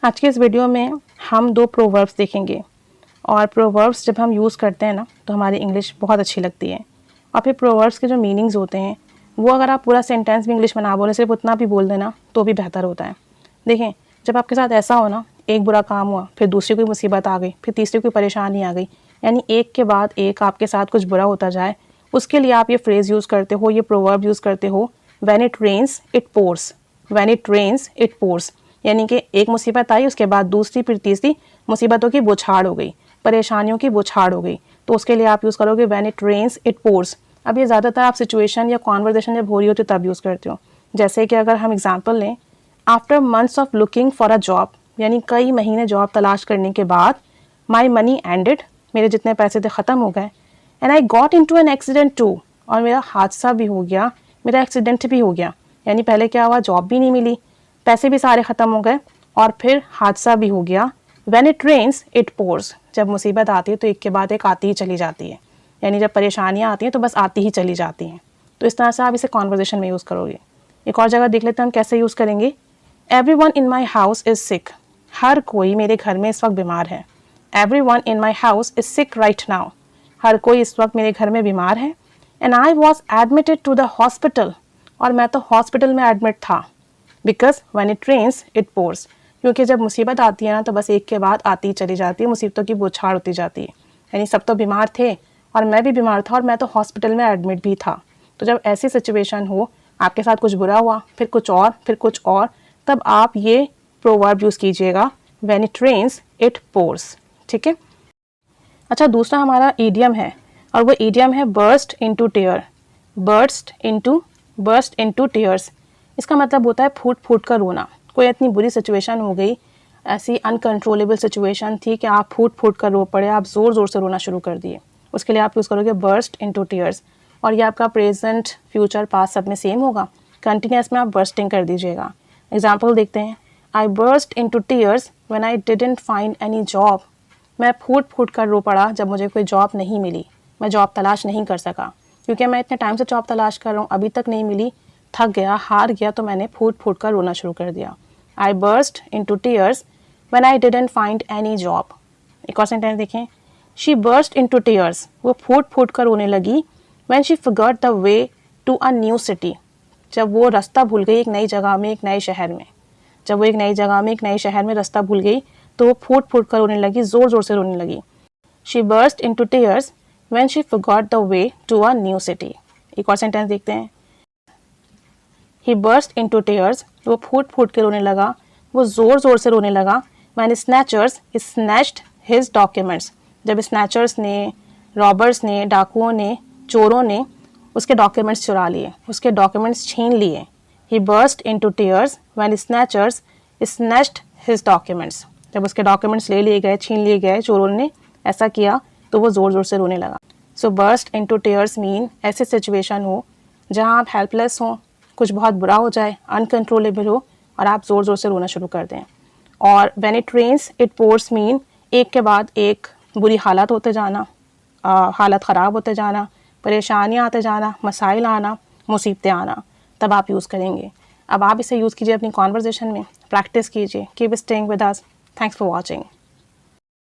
आज के इस वीडियो में हम दो प्रोवर्ब्स देखेंगे और प्रोवर्ब्स जब हम यूज़ करते हैं ना तो हमारी इंग्लिश बहुत अच्छी लगती है। और फिर प्रोवर्ब्स के जो मीनिंग्स होते हैं वो अगर आप पूरा सेंटेंस भी इंग्लिश में ना बोले, सिर्फ उतना भी बोल देना तो भी बेहतर होता है। देखें, जब आपके साथ ऐसा हो ना, एक बुरा काम हुआ, फिर दूसरी कोई मुसीबत आ गई, फिर तीसरी कोई परेशानी आ गई, यानी एक के बाद एक आपके साथ कुछ बुरा होता जाए, उसके लिए आप ये फ्रेज़ यूज़ करते हो, ये प्रोवर्ब यूज़ करते हो, when it rains it pours. When it rains it pours यानी कि एक मुसीबत आई, उसके बाद दूसरी, फिर तीसरी, मुसीबतों की बौछार हो गई, परेशानियों की बौछार हो गई, तो उसके लिए आप यूज़ करोगे when it rains it pours. अब ये ज़्यादातर आप सिचुएशन या कॉन्वर्जेशन जब हो रही होती है तब यूज़ करते हो। जैसे कि अगर हम एग्जाम्पल लें, after months of looking for a job, यानी कई महीने जॉब तलाश करने के बाद, माई मनी एंडेड, मेरे जितने पैसे थे ख़त्म हो गए, and I got into an accident too, और मेरा हादसा भी हो गया, मेरा एक्सीडेंट भी हो गया। यानी पहले क्या हुआ, जॉब भी नहीं मिली, पैसे भी सारे ख़त्म हो गए और फिर हादसा भी हो गया। When it rains it pours, जब मुसीबत आती है तो एक के बाद एक आती ही चली जाती है, यानी जब परेशानियाँ आती हैं तो बस आती ही चली जाती हैं। तो इस तरह से आप इसे कॉन्वर्जेशन में यूज़ करोगे। एक और जगह देख लेते हैं हम कैसे यूज़ करेंगे। Everyone in my house is sick, हर कोई मेरे घर में इस वक्त बीमार है। Everyone in my house is sick right now, हर कोई इस वक्त मेरे घर में बीमार है। And I was admitted to the hospital, और मैं तो हॉस्पिटल में एडमिट था। Because when it rains it pours, क्योंकि जब मुसीबत आती है ना तो बस एक के बाद आती ही चली जाती है, मुसीबतों की बौछार होती जाती है। यानी सब तो बीमार थे और मैं भी बीमार था और मैं तो हॉस्पिटल में एडमिट भी था। तो जब ऐसी सिचुएशन हो, आपके साथ कुछ बुरा हुआ, फिर कुछ और, फिर कुछ और, तब आप ये प्रोवर्ब यूज़ कीजिएगा when it rains it pours. ठीक है। अच्छा, दूसरा हमारा ईडियम है और वो ईडियम है burst into tear. Burst into tears, इसका मतलब होता है फूट फूट कर रोना। कोई इतनी बुरी सिचुएशन हो गई, ऐसी अनकंट्रोलेबल सिचुएशन थी कि आप फूट फूट कर रो पड़े, आप ज़ोर ज़ोर से रोना शुरू कर दिए, उसके लिए आप यूज़ करोगे बर्स्ट इनटू टीयर्स। और ये आपका प्रेजेंट, फ्यूचर, पास्ट सब में सेम होगा। कंटिन्यूस में आप बर्स्टिंग कर दीजिएगा। एग्जाम्पल देखते हैं। I burst into tears when I didn't find any job, मैं फूट फूट कर रो पड़ा जब मुझे कोई जॉब नहीं मिली, मैं जॉब तलाश नहीं कर सका, क्योंकि मैं इतने टाइम से जॉब तलाश कर रहा हूँ, अभी तक नहीं मिली, थक गया, हार गया, तो मैंने फूट फूट कर रोना शुरू कर दिया। I burst into tears when I didn't find any job. एक और सेंटेंस देखें। शी बर्स्ट इनटू टीयर्स, वो फूट फूट कर रोने लगी, when she forgot the way to a new city, जब वो रास्ता भूल गई एक नई जगह में, एक नए शहर में। जब वो एक नई जगह में, एक नए शहर में रास्ता भूल गई तो वो फूट फूट कर रोने लगी, ज़ोर ज़ोर से रोने लगी। She burst into tears when she forgot the way to a new city. एक और सेंटेंस देखते हैं। He burst into tears, वो फूट फूट के रोने लगा, वो ज़ोर ज़ोर से रोने लगा। When snatchers snatched his documents, जब स्नैचर्स ने, रॉबर्स ने, डाकुओं ने, चोरों ने उसके डॉक्यूमेंट्स चुरा लिए, उसके डॉक्यूमेंट्स छीन लिए। He burst into tears when snatchers snatched his documents, जब उसके डॉक्यूमेंट्स ले लिए गए, छीन लिए गए, चोरों ने ऐसा किया तो वो ज़ोर ज़ोर से रोने लगा। So burst into tears mean ऐसी सिचुएशन हो जहाँ आप हेल्पलेस हों, कुछ बहुत बुरा हो जाए, अनकंट्रोलेबल हो और आप ज़ोर ज़ोर से रोना शुरू कर दें। और when it rains it pours mean एक के बाद एक बुरी हालत होते जाना, हालत ख़राब होते जाना, परेशानियाँ आते जाना, मसाइल आना, मुसीबतें आना, तब आप यूज़ करेंगे। अब आप इसे यूज़ कीजिए अपनी कॉन्वर्जेशन में, प्रैक्टिस कीजिए। Keep staying with us. Thanks for watching.